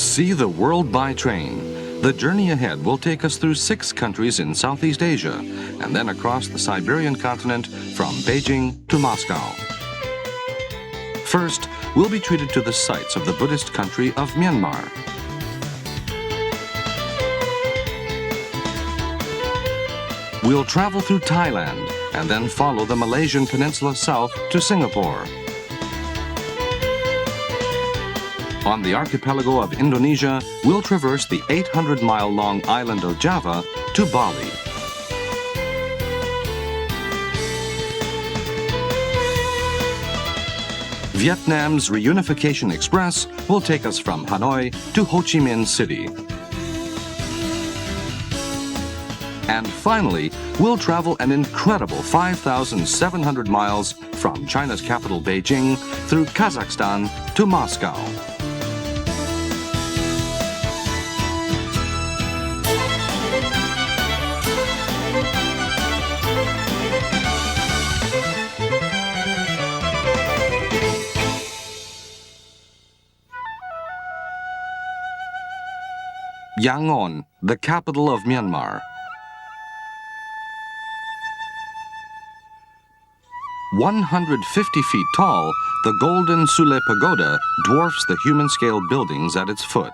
See the world by train. The journey ahead will take us through 6 countries in Southeast Asia and then across the Siberian continent from Beijing to Moscow. First, we'll be treated to the sights of the Buddhist country of Myanmar. We'll travel through Thailand and then follow the Malaysian Peninsula south to Singapore. On the archipelago of Indonesia, we'll traverse the 800-mile-long island of Java to Bali. Vietnam's Reunification Express will take us from Hanoi to Ho Chi Minh City. And finally, we'll travel an incredible 5,700 miles from China's capital Beijing through Kazakhstan to Moscow. Yangon, the capital of Myanmar. 150 feet tall, the Golden Sule Pagoda dwarfs the human-scale buildings at its foot.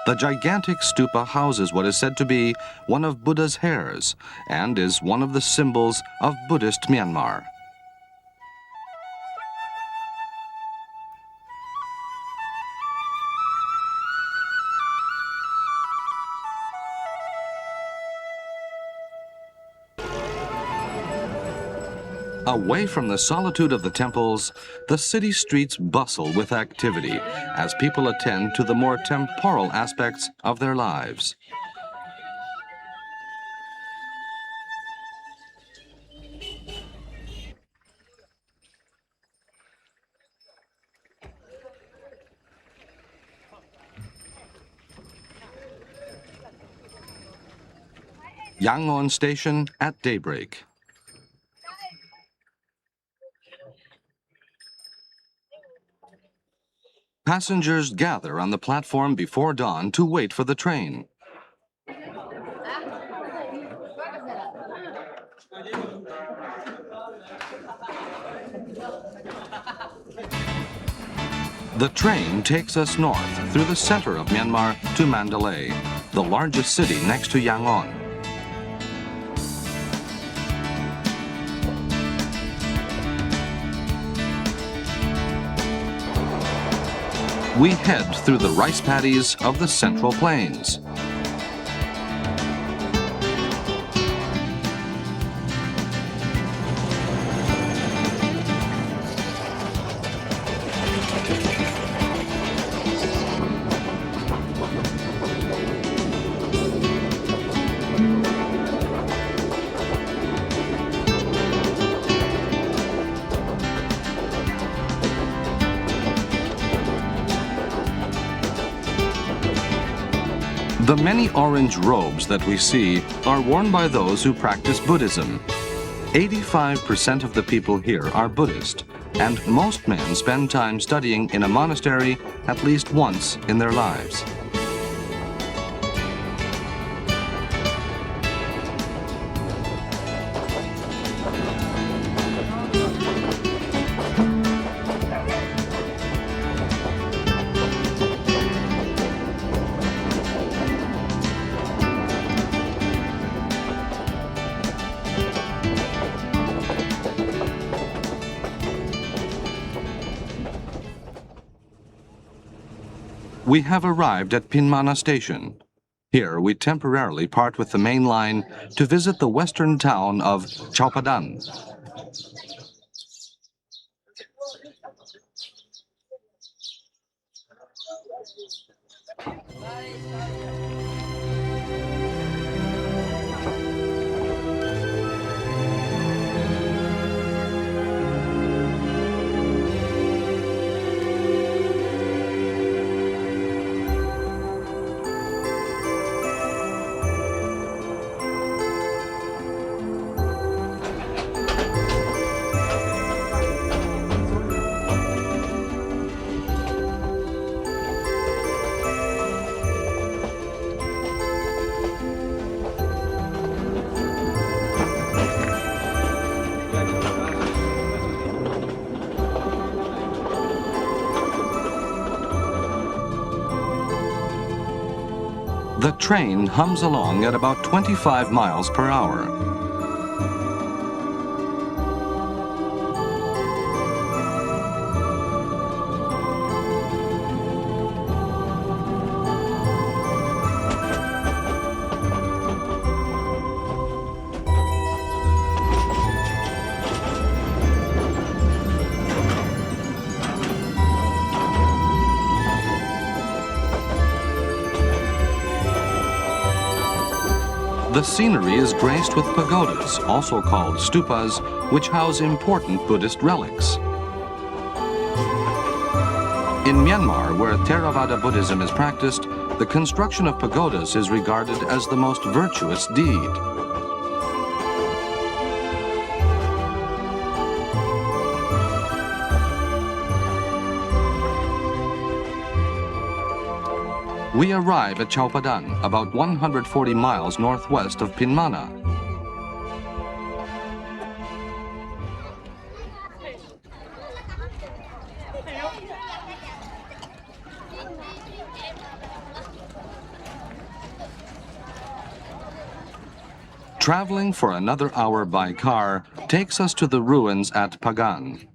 The gigantic stupa houses what is said to be one of Buddha's hairs and is one of the symbols of Buddhist Myanmar. Away from the solitude of the temples, the city streets bustle with activity as people attend to the more temporal aspects of their lives. Yangon Station at daybreak. Passengers gather on the platform before dawn to wait for the train. The train takes us north through the center of Myanmar to Mandalay, the largest city next to Yangon. We head through the rice paddies of the Central Plains. The many orange robes that we see are worn by those who practice Buddhism. 85% of the people here are Buddhist, and most men spend time studying in a monastery at least once in their lives. We have arrived at Pinmana Station. Here we temporarily part with the main line to visit the western town of Chowpadan. The train hums along at about 25 miles per hour. The scenery is graced with pagodas, also called stupas, which house important Buddhist relics. In Myanmar, where Theravada Buddhism is practiced, the construction of pagodas is regarded as the most virtuous deed. We arrive at Chowpadan, about 140 miles northwest of Pinmana. Traveling for another hour by car takes us to the ruins at Pagan.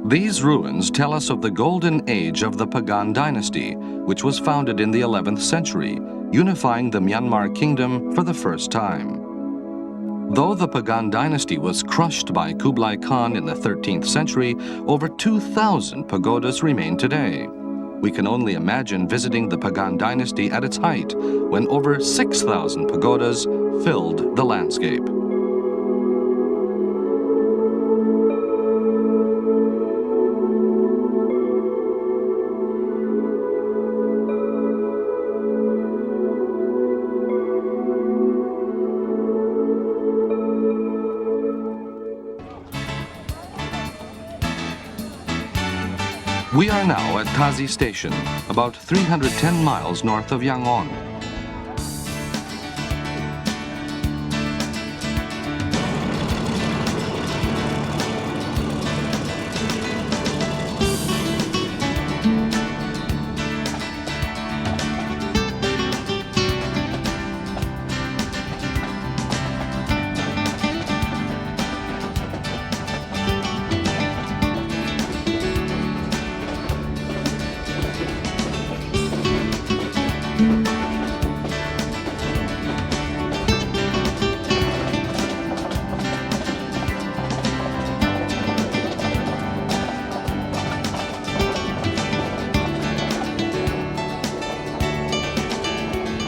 These ruins tell us of the golden age of the Pagan dynasty, which was founded in the 11th century, unifying the Myanmar kingdom for the first time. Though the Pagan dynasty was crushed by Kublai Khan in the 13th century, over 2,000 pagodas remain today. We can only imagine visiting the Pagan dynasty at its height, when over 6,000 pagodas filled the landscape. We are now at Tazi Station, about 310 miles north of Yangon.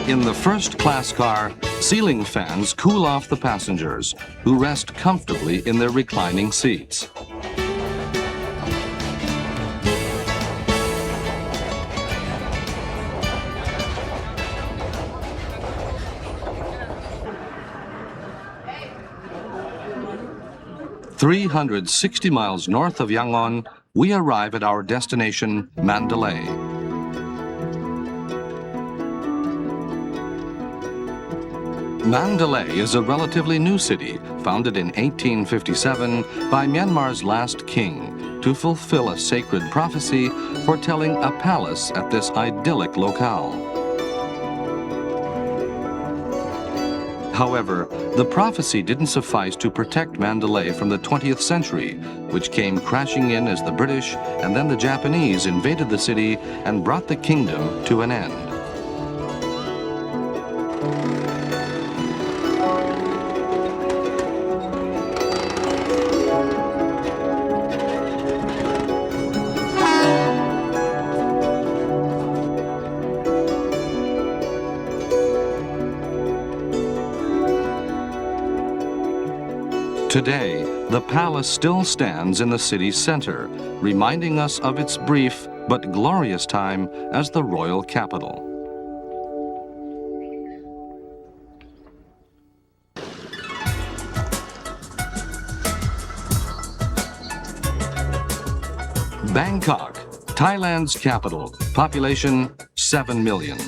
In the first-class car, ceiling fans cool off the passengers, who rest comfortably in their reclining seats. "360 miles north of Yangon, we arrive at our destination, Mandalay. Mandalay is a relatively new city, founded in 1857 by Myanmar's last king to fulfill a sacred prophecy foretelling a palace at this idyllic locale. However, the prophecy didn't suffice to protect Mandalay from the 20th century, which came crashing in as the British and then the Japanese invaded the city and brought the kingdom to an end. Today, the palace still stands in the city's center, reminding us of its brief but glorious time as the royal capital. Bangkok, Thailand's capital, population 7 million.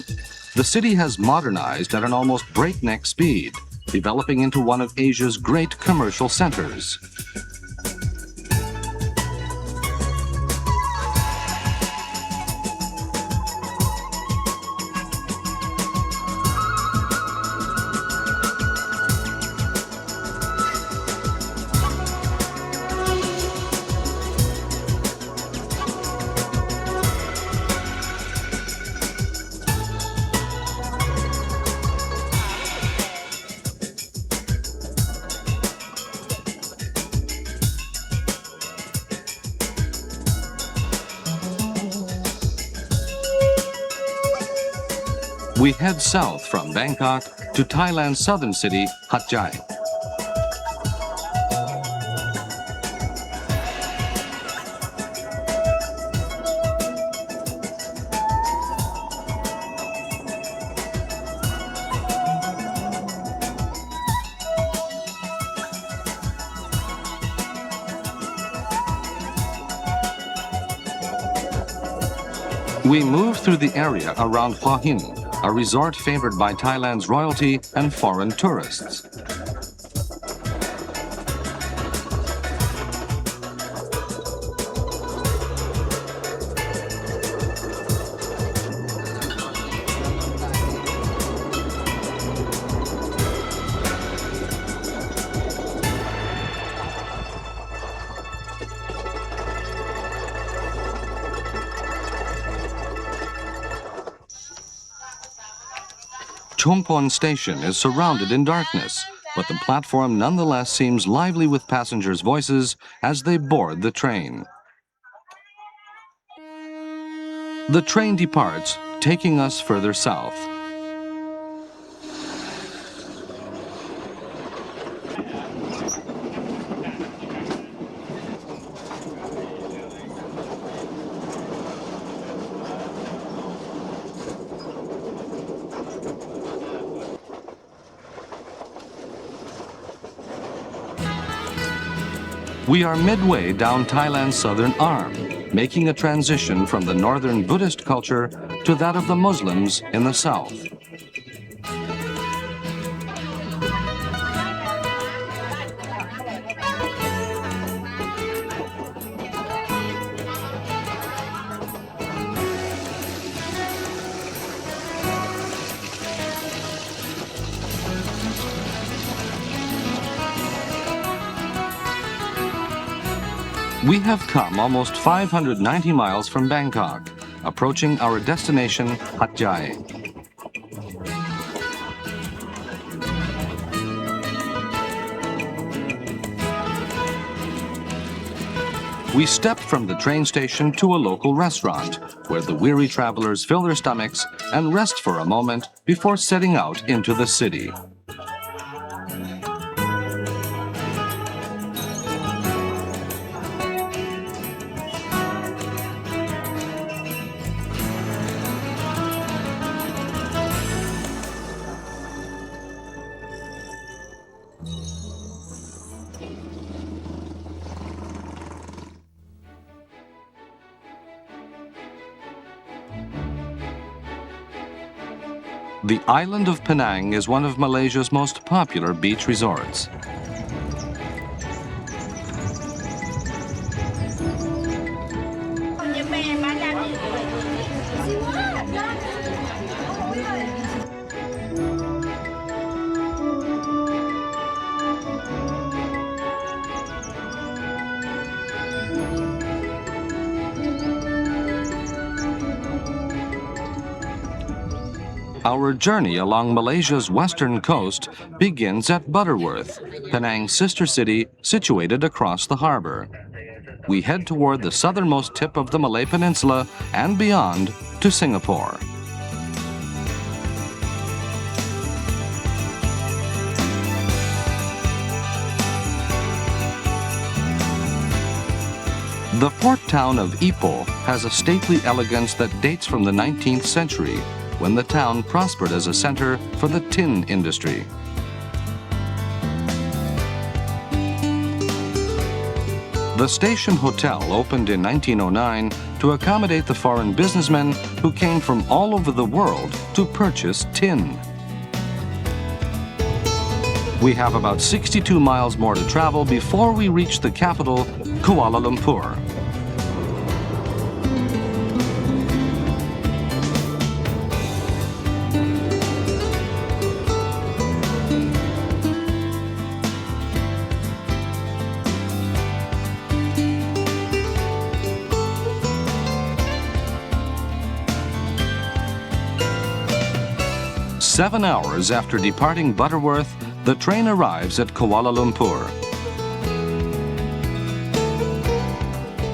The city has modernized at an almost breakneck speed, developing into one of Asia's great commercial centers. We head south from Bangkok to Thailand's southern city, Hat Yai. We move through the area around Hua Hin, a resort favored by Thailand's royalty and foreign tourists. Chongpon Station is surrounded in darkness, but the platform nonetheless seems lively with passengers' voices as they board the train. The train departs, taking us further south. We are midway down Thailand's southern arm, making a transition from the northern Buddhist culture to that of the Muslims in the south. We have come almost 590 miles from Bangkok, approaching our destination, Hat Yai. We step from the train station to a local restaurant, where the weary travelers fill their stomachs and rest for a moment before setting out into the city. The island of Penang is one of Malaysia's most popular beach resorts. Our journey along Malaysia's western coast begins at Butterworth, Penang's sister city situated across the harbor. We head toward the southernmost tip of the Malay Peninsula and beyond to Singapore. The port town of Ipoh has a stately elegance that dates from the 19th century, when the town prospered as a center for the tin industry. The Station Hotel opened in 1909 to accommodate the foreign businessmen who came from all over the world to purchase tin. We have about 62 miles more to travel before we reach the capital, Kuala Lumpur. Seven hours after departing Butterworth, the train arrives at Kuala Lumpur.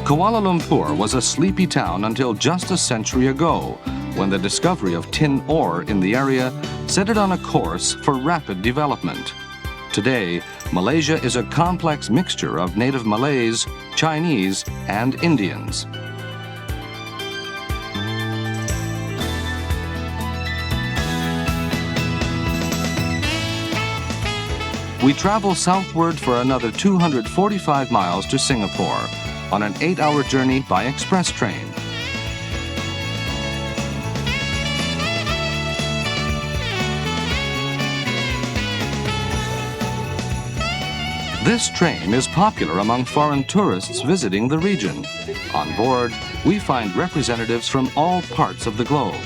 Kuala Lumpur was a sleepy town until just a century ago, when the discovery of tin ore in the area set it on a course for rapid development. Today, Malaysia is a complex mixture of native Malays, Chinese, and Indians. We travel southward for another 245 miles to Singapore on an 8-hour journey by express train. This train is popular among foreign tourists visiting the region. On board, we find representatives from all parts of the globe.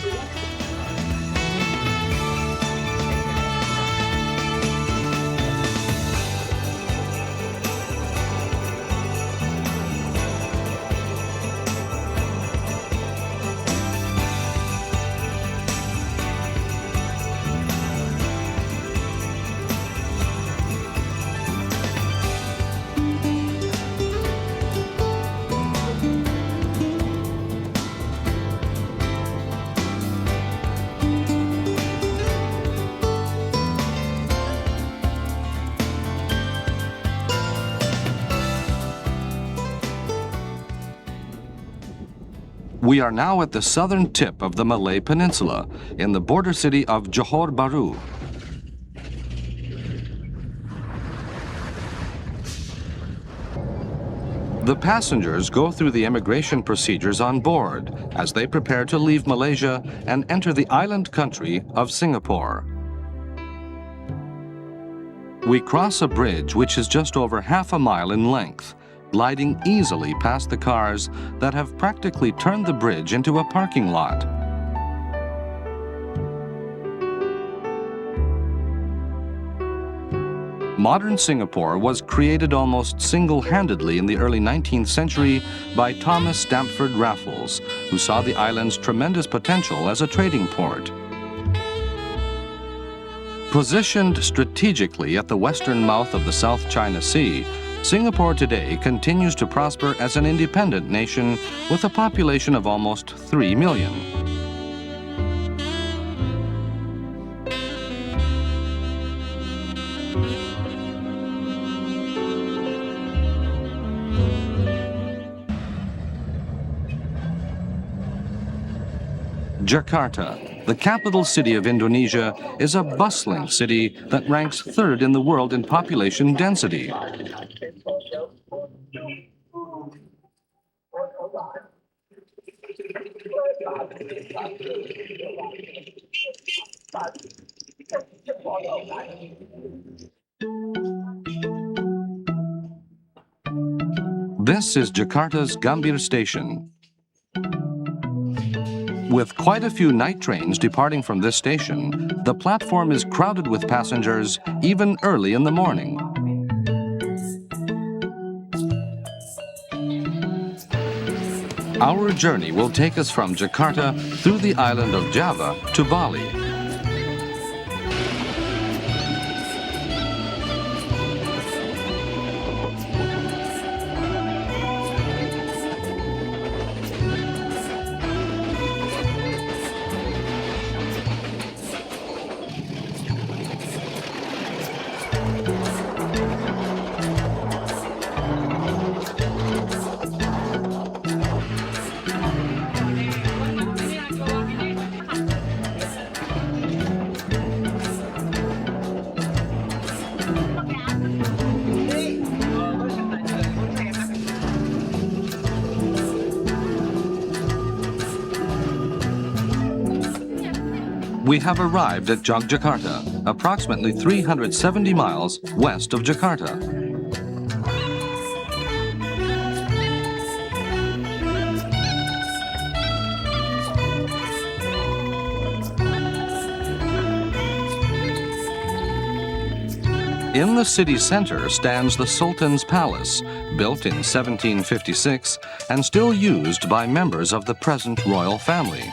We are now at the southern tip of the Malay Peninsula, in the border city of Johor Bahru. The passengers go through the immigration procedures on board as they prepare to leave Malaysia and enter the island country of Singapore. We cross a bridge which is just over half a mile in length, gliding easily past the cars that have practically turned the bridge into a parking lot. Modern Singapore was created almost single-handedly in the early 19th century by Thomas Stamford Raffles, who saw the island's tremendous potential as a trading port. Positioned strategically at the western mouth of the South China Sea, Singapore today continues to prosper as an independent nation with a population of almost 3 million. Jakarta, the capital city of Indonesia, is a bustling city that ranks third in the world in population density. This is Jakarta's Gambir station. With quite a few night trains departing from this station, the platform is crowded with passengers even early in the morning. Our journey will take us from Jakarta through the island of Java to Bali. We have arrived at Yogyakarta, approximately 370 miles west of Jakarta. In the city center stands the Sultan's Palace, built in 1756 and still used by members of the present royal family.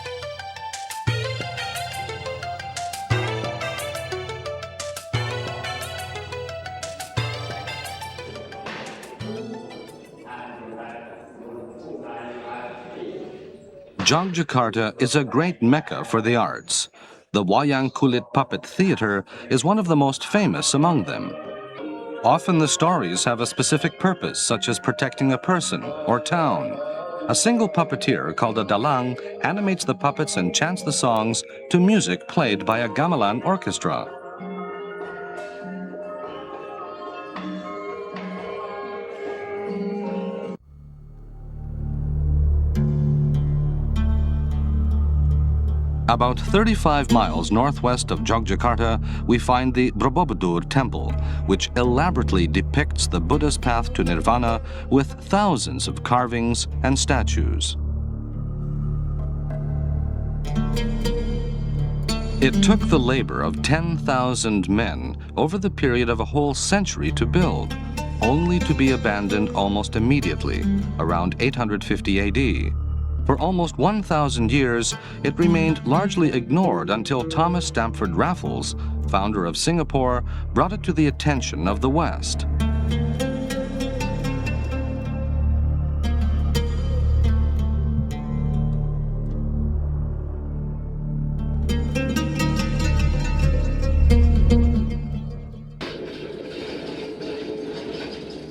Yogyakarta is a great mecca for the arts. The Wayang Kulit Puppet Theater is one of the most famous among them. Often the stories have a specific purpose, such as protecting a person or town. A single puppeteer called a dalang animates the puppets and chants the songs to music played by a gamelan orchestra. About 35 miles northwest of Yogyakarta, we find the Borobudur Temple, which elaborately depicts the Buddha's path to nirvana with thousands of carvings and statues. It took the labor of 10,000 men over the period of a whole century to build, only to be abandoned almost immediately, around 850 AD. For almost 1,000 years, it remained largely ignored until Thomas Stamford Raffles, founder of Singapore, brought it to the attention of the West.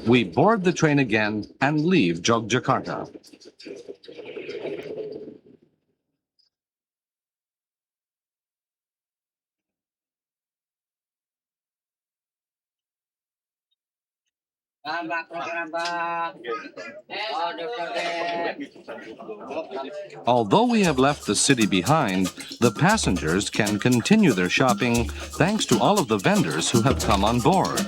We board the train again and leave Yogyakarta. Although we have left the city behind, the passengers can continue their shopping thanks to all of the vendors who have come on board.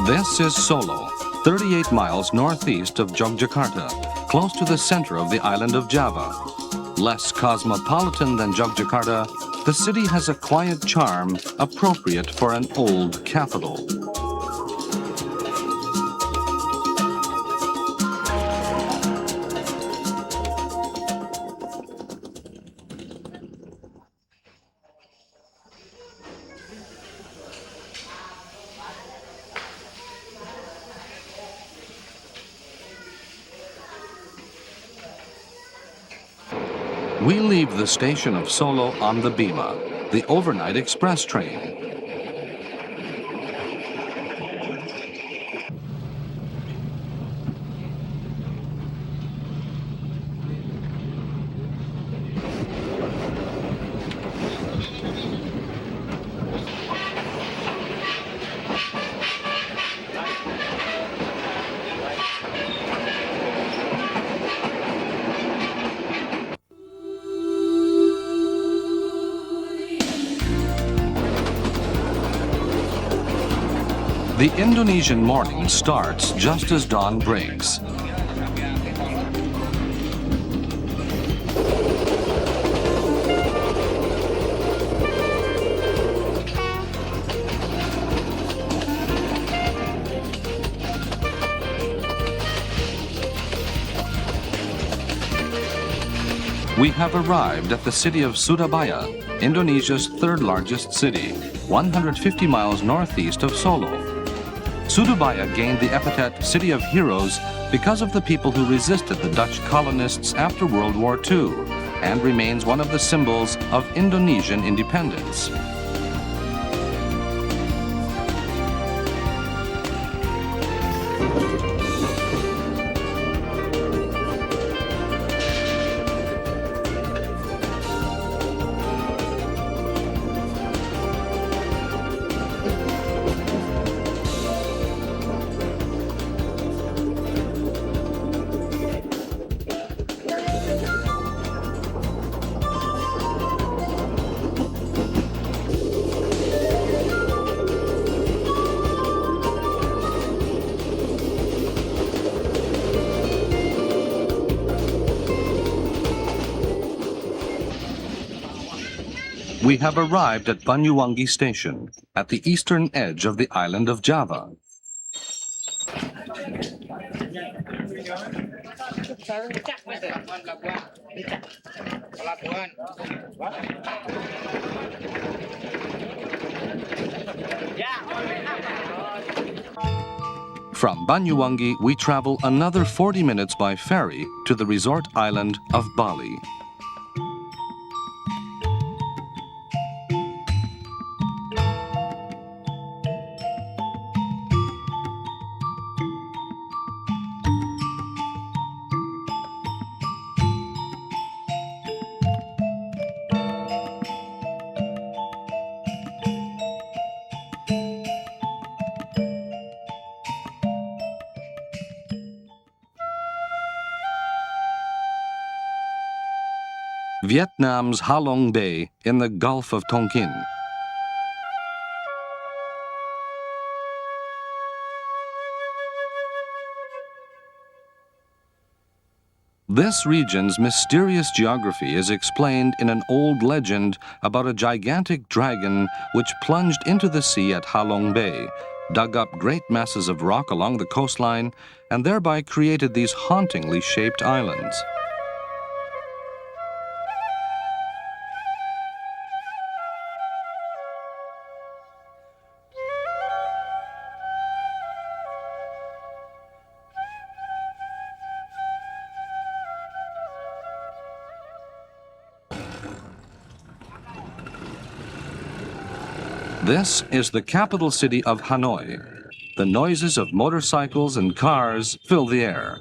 This is Solo, 38 miles northeast of Yogyakarta, close to the center of the island of Java. Less cosmopolitan than Yogyakarta, the city has a quiet charm appropriate for an old capital. We leave the station of Solo on the Bima, the overnight express train. The Indonesian morning starts just as dawn breaks. We have arrived at the city of Surabaya, Indonesia's third largest city, 150 miles northeast of Solo. Surabaya gained the epithet City of Heroes because of the people who resisted the Dutch colonists after World War II, and remains one of the symbols of Indonesian independence. We have arrived at Banyuwangi Station, at the eastern edge of the island of Java. From Banyuwangi, we travel another 40 minutes by ferry to the resort island of Bali. Vietnam's Halong Bay in the Gulf of Tonkin. This region's mysterious geography is explained in an old legend about a gigantic dragon which plunged into the sea at Halong Bay, dug up great masses of rock along the coastline, and thereby created these hauntingly shaped islands. This is the capital city of Hanoi. The noises of motorcycles and cars fill the air.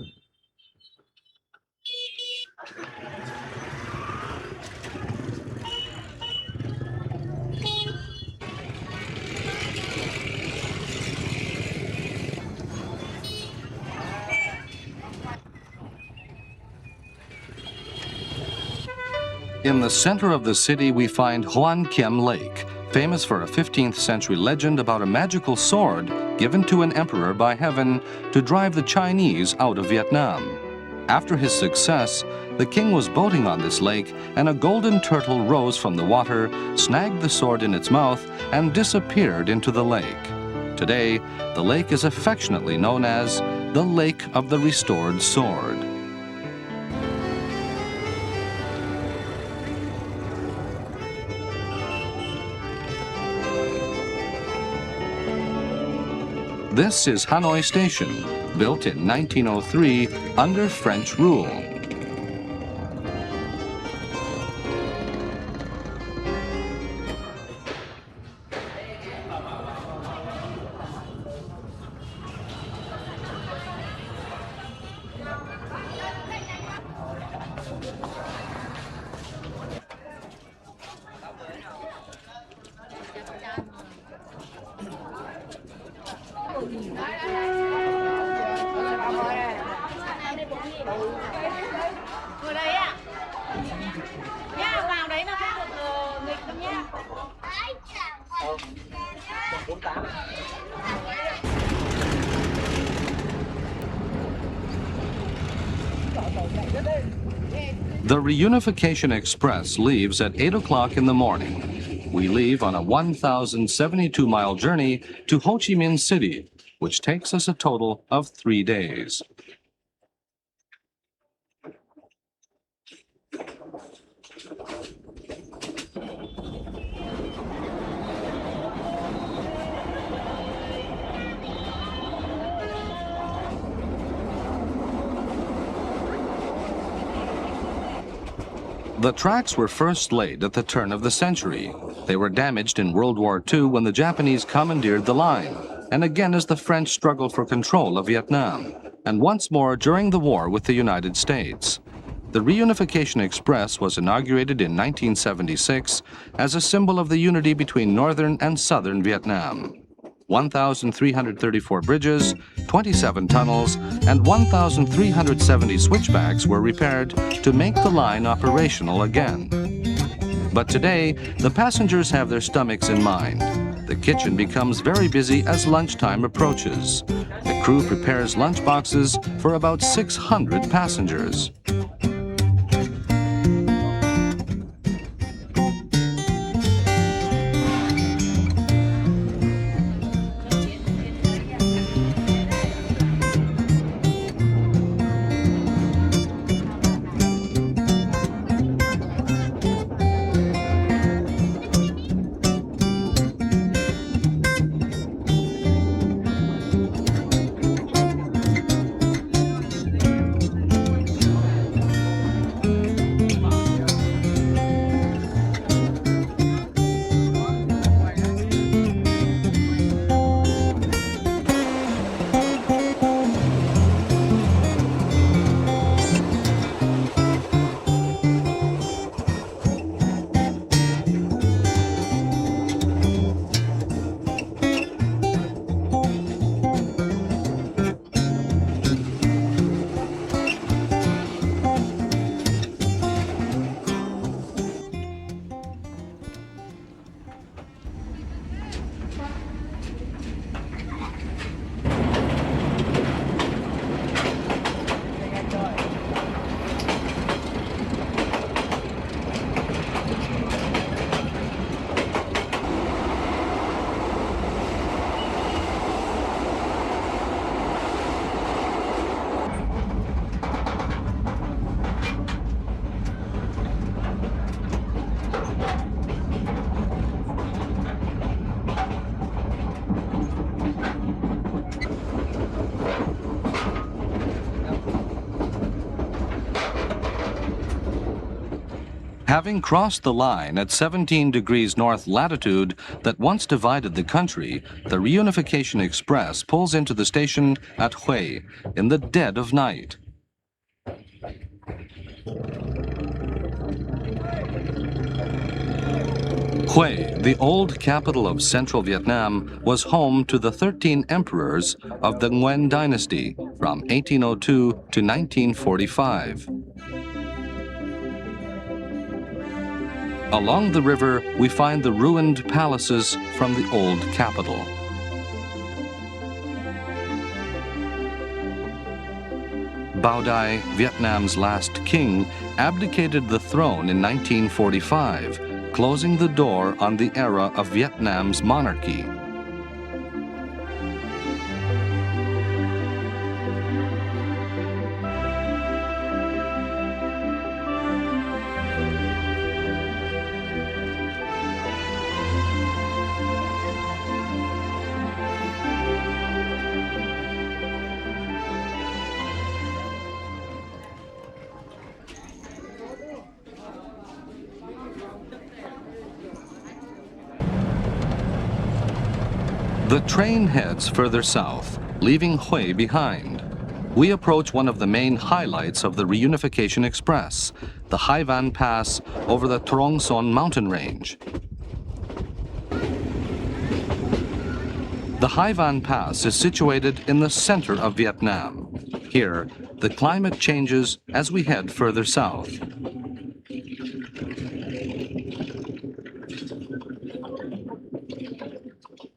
In the center of the city, we find Hoan Kiem Lake, famous for a 15th century legend about a magical sword given to an emperor by heaven to drive the Chinese out of Vietnam. After his success, the king was boating on this lake, and a golden turtle rose from the water, snagged the sword in its mouth, and disappeared into the lake. Today, the lake is affectionately known as the Lake of the Restored Sword. This is Hanoi Station, built in 1903 under French rule. The Reunification Express leaves at 8 o'clock in the morning. We leave on a 1,072-mile journey to Ho Chi Minh City, which takes us a total of 3 days. The tracks were first laid at the turn of the century. They were damaged in World War II when the Japanese commandeered the line, and again as the French struggled for control of Vietnam, and once more during the war with the United States. The Reunification Express was inaugurated in 1976 as a symbol of the unity between northern and southern Vietnam. 1,334 bridges, 27 tunnels, and 1,370 switchbacks were repaired to make the line operational again. But today, the passengers have their stomachs in mind. The kitchen becomes very busy as lunchtime approaches. The crew prepares lunch boxes for about 600 passengers. Having crossed the line at 17 degrees north latitude that once divided the country, the Reunification Express pulls into the station at Hue in the dead of night. Hue, the old capital of central Vietnam, was home to the 13 emperors of the Nguyen dynasty from 1802 to 1945. Along the river, we find the ruined palaces from the old capital. Bao Dai, Vietnam's last king, abdicated the throne in 1945, closing the door on the era of Vietnam's monarchy. The train heads further south, leaving Hue behind. We approach one of the main highlights of the Reunification Express, the Hai Van Pass over the Trong Son mountain range. The Hai Van Pass is situated in the center of Vietnam. Here, the climate changes as we head further south.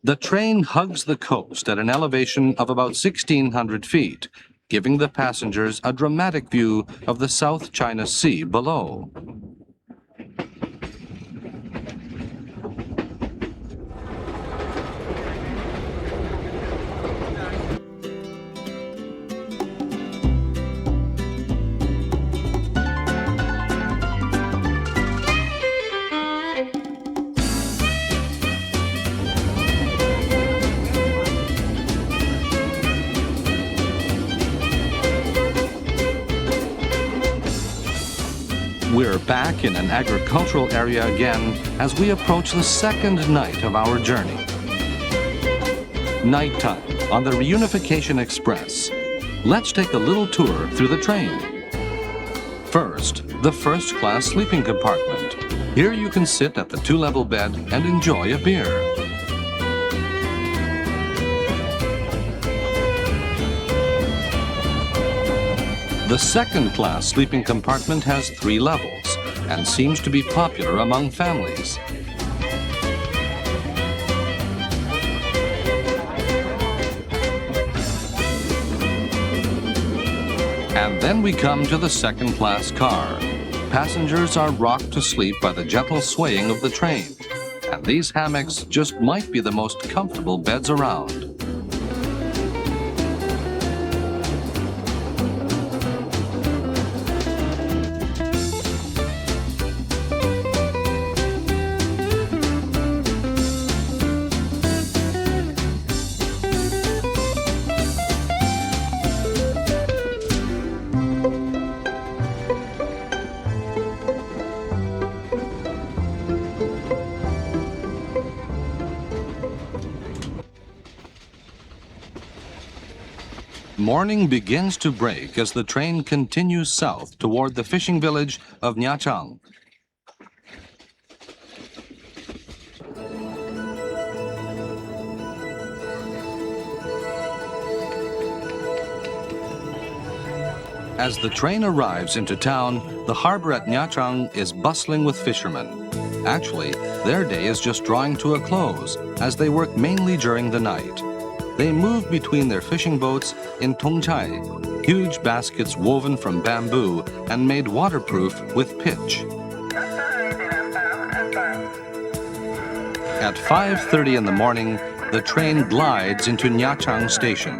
The train hugs the coast at an elevation of about 1,600 feet, giving the passengers a dramatic view of the South China Sea below. We're back in an agricultural area again as we approach the second night of our journey. Nighttime on the Reunification Express. Let's take a little tour through the train. First, the first-class sleeping compartment. Here you can sit at the two-level bed and enjoy a beer. The second-class sleeping compartment has 3 levels and seems to be popular among families. And then we come to the second-class car. Passengers are rocked to sleep by the gentle swaying of the train, and these hammocks just might be the most comfortable beds around. Morning begins to break as the train continues south toward the fishing village of Nha Trang. As the train arrives into town, the harbor at Nha Trang is bustling with fishermen. Actually, their day is just drawing to a close as they work mainly during the night. They move between their fishing boats in Thong Chai, huge baskets woven from bamboo and made waterproof with pitch. At 5:30 in the morning, the train glides into Nha Trang Station.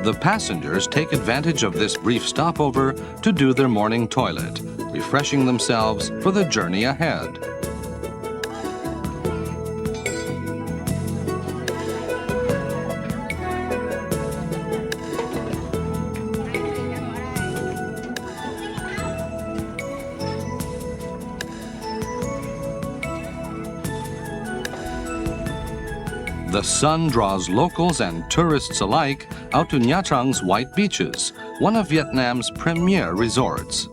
The passengers take advantage of this brief stopover to do their morning toilet, refreshing themselves for the journey ahead. The sun draws locals and tourists alike out to Nha Trang's white beaches, one of Vietnam's premier resorts.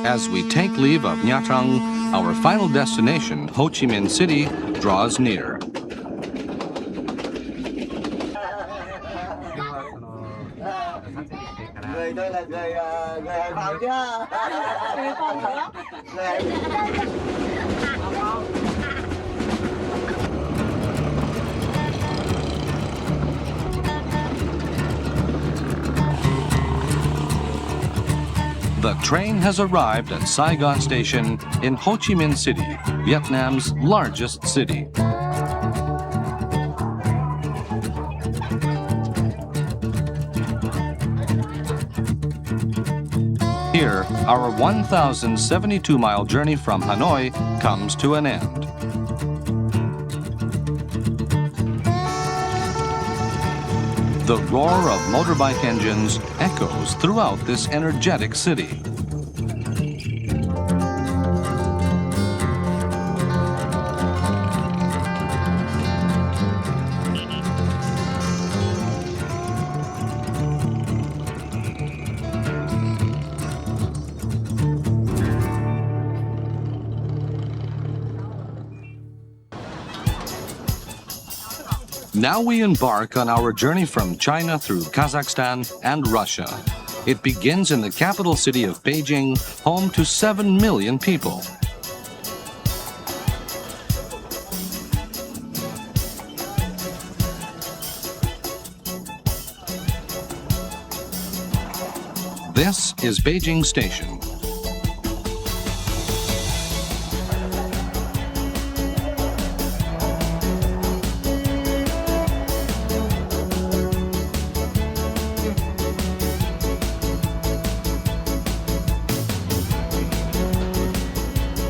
As we take leave of Nha Trang, our final destination, Ho Chi Minh City, draws near. The train has arrived at Saigon Station in Ho Chi Minh City, Vietnam's largest city. Here, our 1,072-mile journey from Hanoi comes to an end. The roar of motorbike engines echoes throughout this energetic city. Now we embark on our journey from China through Kazakhstan and Russia. It begins in the capital city of Beijing, home to 7 million people. This is Beijing Station.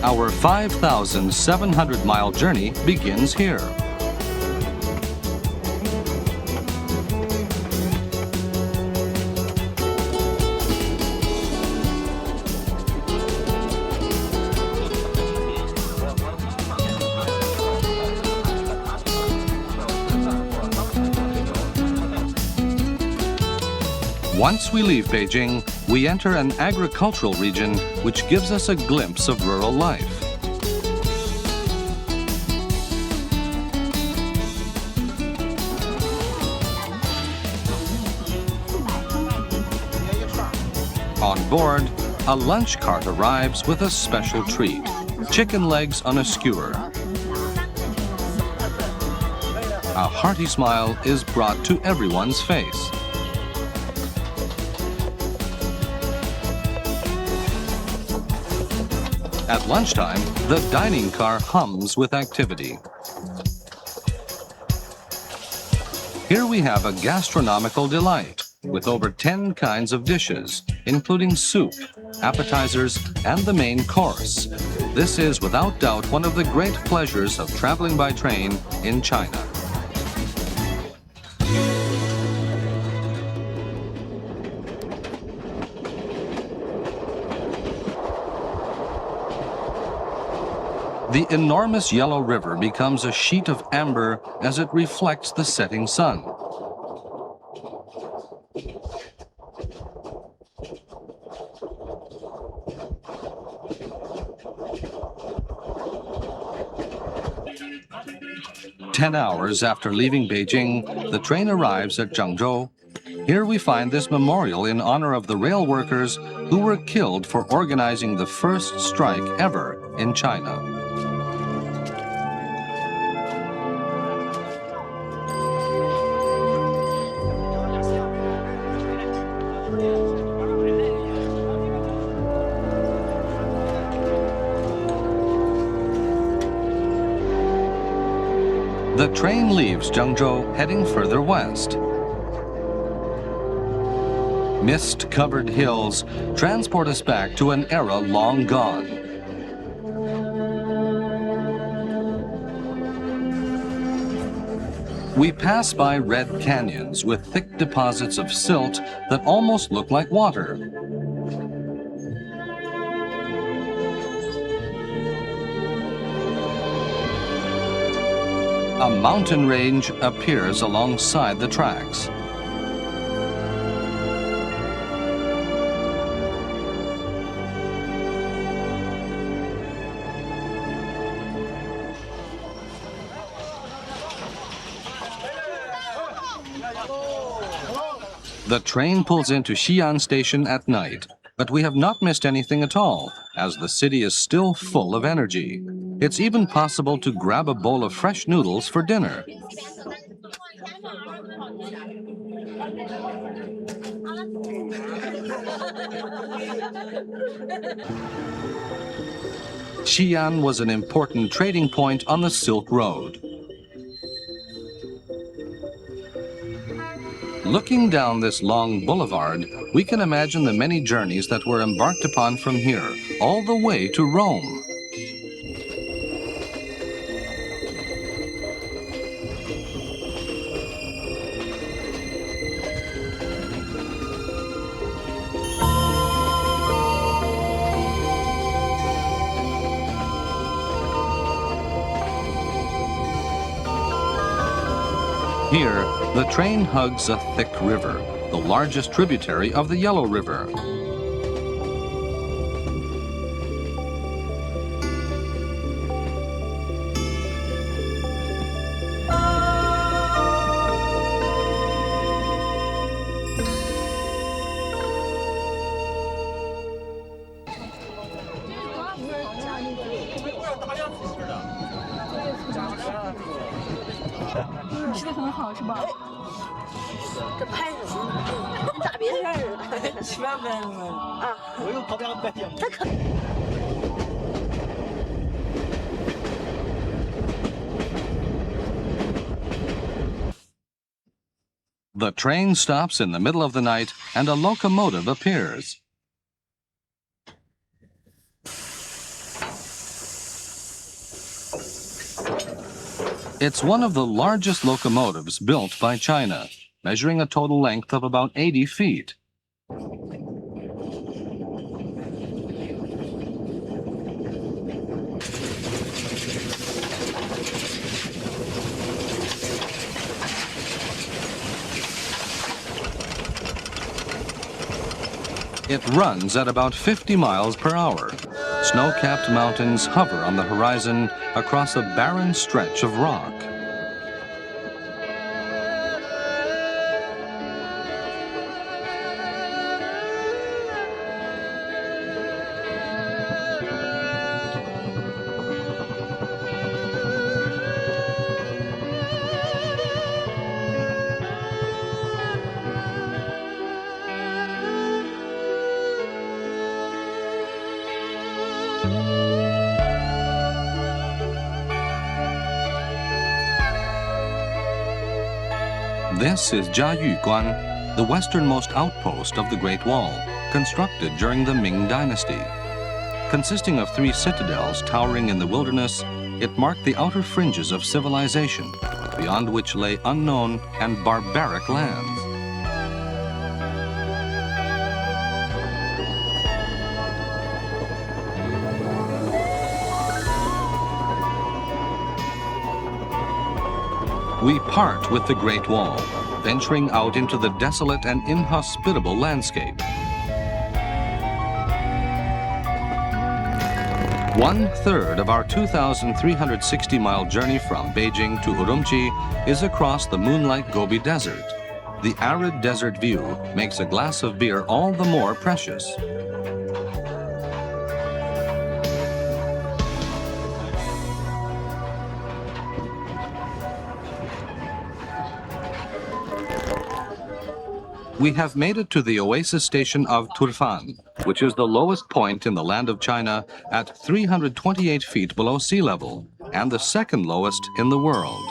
Our 5,700-mile journey begins here. Once we leave Beijing, we enter an agricultural region which gives us a glimpse of rural life. On board, a lunch cart arrives with a special treat: chicken legs on a skewer. A hearty smile is brought to everyone's face. At lunchtime, the dining car hums with activity. Here we have a gastronomical delight with over 10 kinds of dishes, including soup, appetizers, and the main course. This is without doubt one of the great pleasures of traveling by train in China. The enormous yellow river becomes a sheet of amber as it reflects the setting sun. Ten hours after leaving Beijing, the train arrives at Zhengzhou. Here we find this memorial in honor of the rail workers who were killed for organizing the first strike ever in China. The train leaves Zhengzhou, heading further west. Mist-covered hills transport us back to an era long gone. We pass by red canyons with thick deposits of silt that almost look like water. A mountain range appears alongside the tracks. The train pulls into Xi'an Station at night, but we have not missed anything at all, as the city is still full of energy. It's even possible to grab a bowl of fresh noodles for dinner. Xi'an was an important trading point on the Silk Road. Looking down this long boulevard, we can imagine the many journeys that were embarked upon from here, all the way to Rome. Here, the train hugs a thick river, the largest tributary of the Yellow River. The train stops in the middle of the night and a locomotive appears. It's one of the largest locomotives built by China, measuring a total length of about 80 feet. It runs at about 50 miles per hour. Snow-capped mountains hover on the horizon across a barren stretch of rock. This is Jiayuguan, the westernmost outpost of the Great Wall, constructed during the Ming Dynasty. Consisting of 3 citadels towering in the wilderness, it marked the outer fringes of civilization, beyond which lay unknown and barbaric lands. We part with the Great Wall, venturing out into the desolate and inhospitable landscape. 1/3 of our 2,360-mile journey from Beijing to Urumqi is across the moonlight Gobi Desert. The arid desert view makes a glass of beer all the more precious. We have made it to the oasis station of Turfan, which is the lowest point in the land of China at 328 feet below sea level, and the second lowest in the world.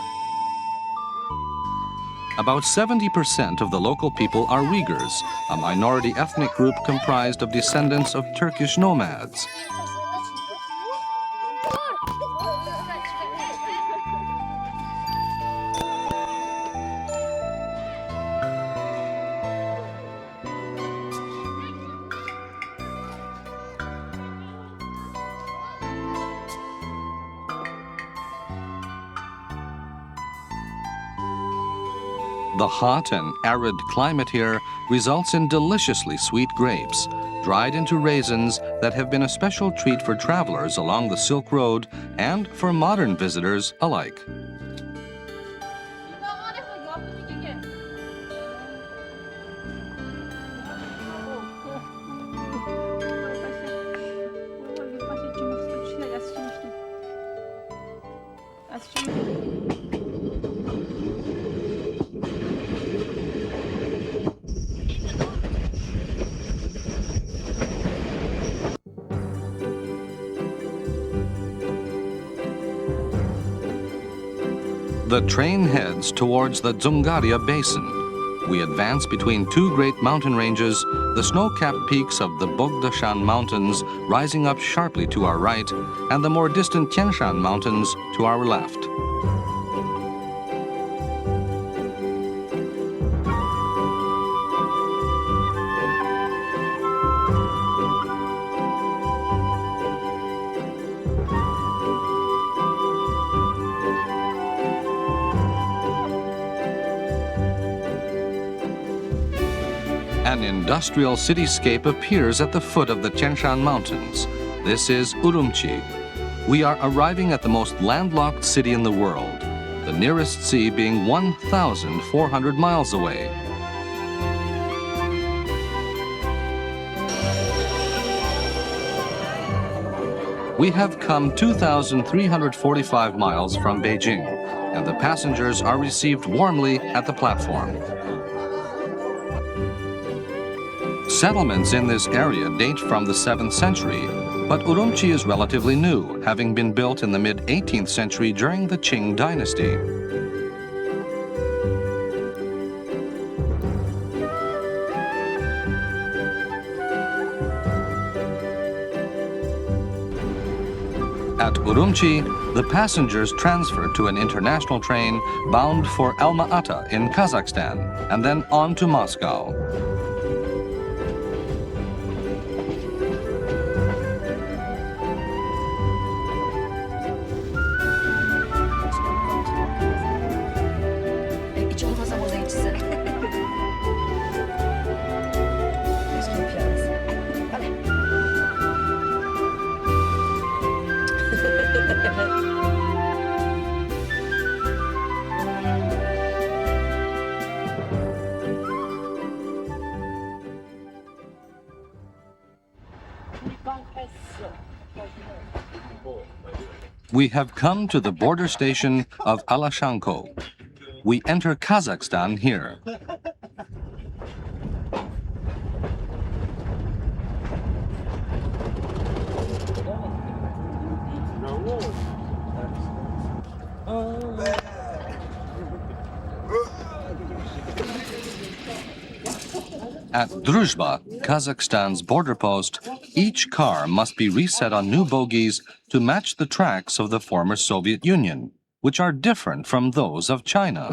About 70% of the local people are Uyghurs, a minority ethnic group comprised of descendants of Turkish nomads. The hot and arid climate here results in deliciously sweet grapes, dried into raisins that have been a special treat for travelers along the Silk Road and for modern visitors alike. The train heads towards the Dzungaria Basin. We advance between two great mountain ranges, the snow-capped peaks of the Bogdashan Mountains rising up sharply to our right, and the more distant Tian Shan Mountains to our left. An industrial cityscape appears at the foot of the Tian Shan Mountains. This is Urumqi. We are arriving at the most landlocked city in the world, the nearest sea being 1,400 miles away. We have come 2,345 miles from Beijing, and the passengers are received warmly at the platform. Settlements in this area date from the 7th century, but Urumqi is relatively new, having been built in the mid-18th century during the Qing dynasty. At Urumqi, the passengers transferred to an international train bound for Alma-Ata in Kazakhstan, and then on to Moscow. We have come to the border station of Alashanko. We enter Kazakhstan here. At Druzhba, Kazakhstan's border post, each car must be reset on new bogies to match the tracks of the former Soviet Union, which are different from those of China.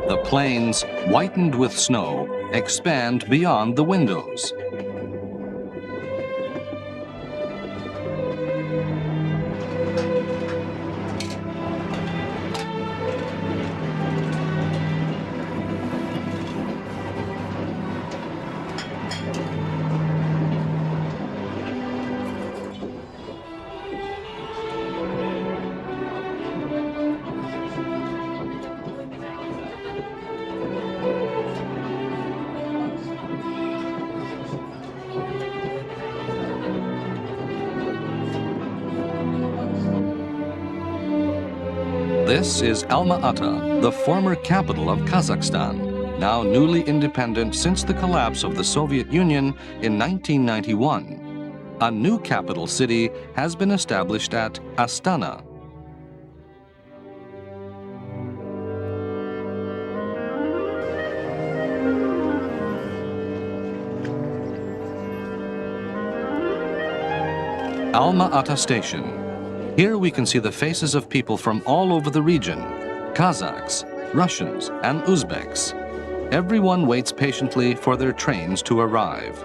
The plains, whitened with snow, expand beyond the windows. This is Alma-Ata, the former capital of Kazakhstan, now newly independent since the collapse of the Soviet Union in 1991. A new capital city has been established at Astana. Alma-Ata Station. Here we can see the faces of people from all over the region, Kazakhs, Russians, and Uzbeks. Everyone waits patiently for their trains to arrive.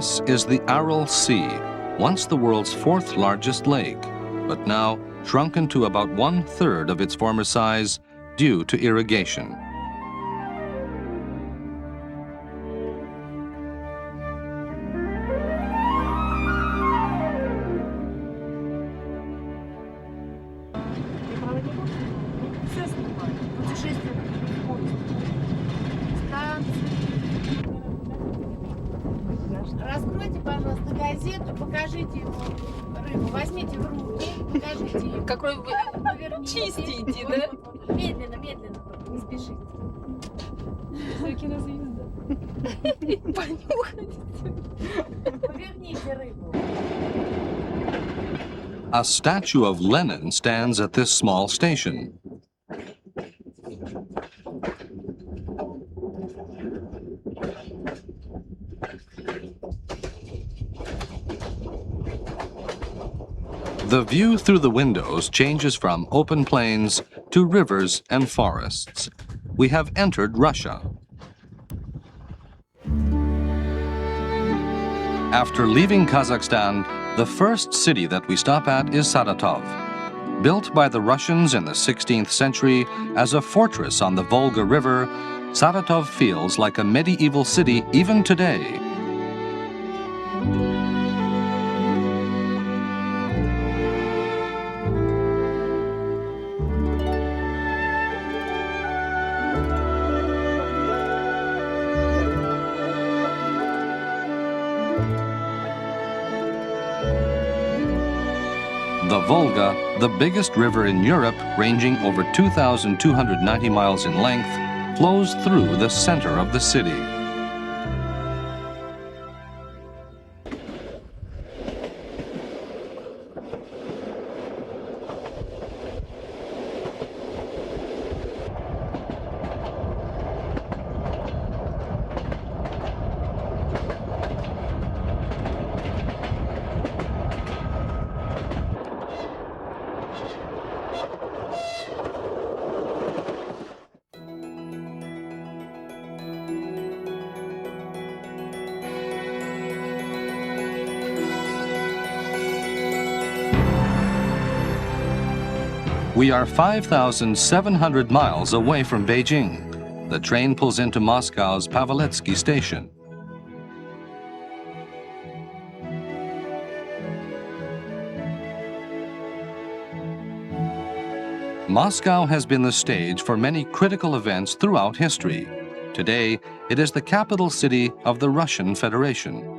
This is the Aral Sea, once the world's fourth largest lake, but now shrunken to about 1/3 of its former size due to irrigation. Раскройте, пожалуйста, газету, покажите ему рыбу, возьмите в руки, покажите ему. Какой вы чистенький, да? Медленно, медленно, не спешите. Кинозвезда. Понюхайте. Поверните рыбу. A statue of Lenin stands at this small station. The view through the windows changes from open plains to rivers and forests. We have entered Russia. After leaving Kazakhstan, the first city that we stop at is Saratov. Built by the Russians in the 16th century as a fortress on the Volga River, Saratov feels like a medieval city even today. The Volga, the biggest river in Europe, ranging over 2,290 miles in length, flows through the center of the city. We are 5,700 miles away from Beijing. The train pulls into Moscow's Paveletsky station. Moscow has been the stage for many critical events throughout history. Today, it is the capital city of the Russian Federation.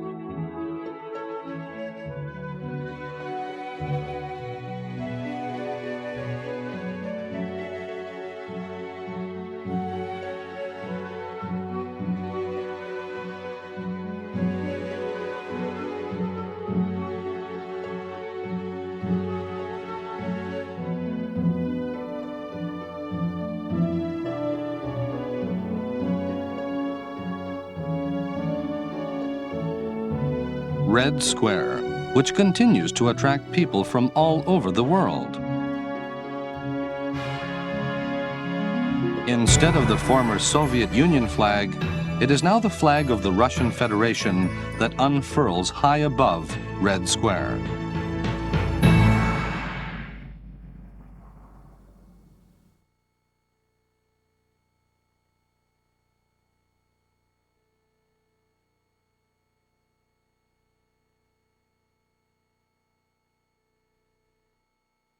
Red Square, which continues to attract people from all over the world. Instead of the former Soviet Union flag, it is now the flag of the Russian Federation that unfurls high above Red Square.